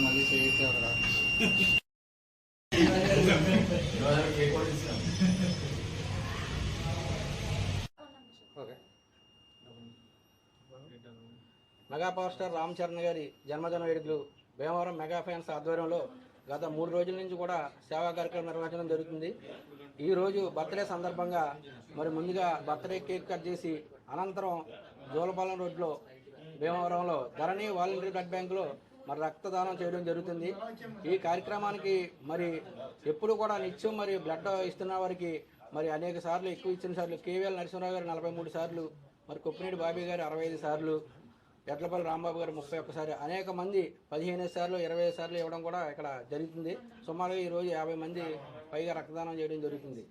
మళ్ళీ చేయొచ్చు అక్కడ mega power star Ram Charan గారి జన్మదిన వేడుకలు భీమవరం మెగా ఫ్యాన్స్ ఆధ్వర్యంలో గత 3 రోజుల నుంచి కూడా సేవా కార్యక్రమం నిర్వహించడం జరుగుతుంది. ఈ రోజు బర్త్డే సందర్భంగా మరి ముందుగా బర్త్డే కేక్ కట్ చేసి అనంతరం జోలపాలెం రోడ్లో భీమవరంలో ధరణి వాలంటరీ బ్లడ్ బ్యాంకులో మరి రక్తదానం చేయడం జరుగుతుంది. ఈ కార్యక్రమానికి మరి ఎప్పుడు కూడా నిత్యం మరి బ్లడ్ ఇస్తున్న వారికి మరి అనేక సార్లు ఎక్కువ ఇచ్చిన సార్లు కేవీఎల్ నరసింహరావు గారు 43 సార్లు, మరి కొప్పినేడి బాబీ గారు 65 సార్లు, ఎడ్లపల్లి రాంబాబు గారు 31 సార్లు, అనేక మంది 15 సార్లు 20 సార్లు ఇవ్వడం కూడా ఇక్కడ జరుగుతుంది. సుమారుగా ఈరోజు 50 మంది పైగా రక్తదానం చేయడం జరుగుతుంది.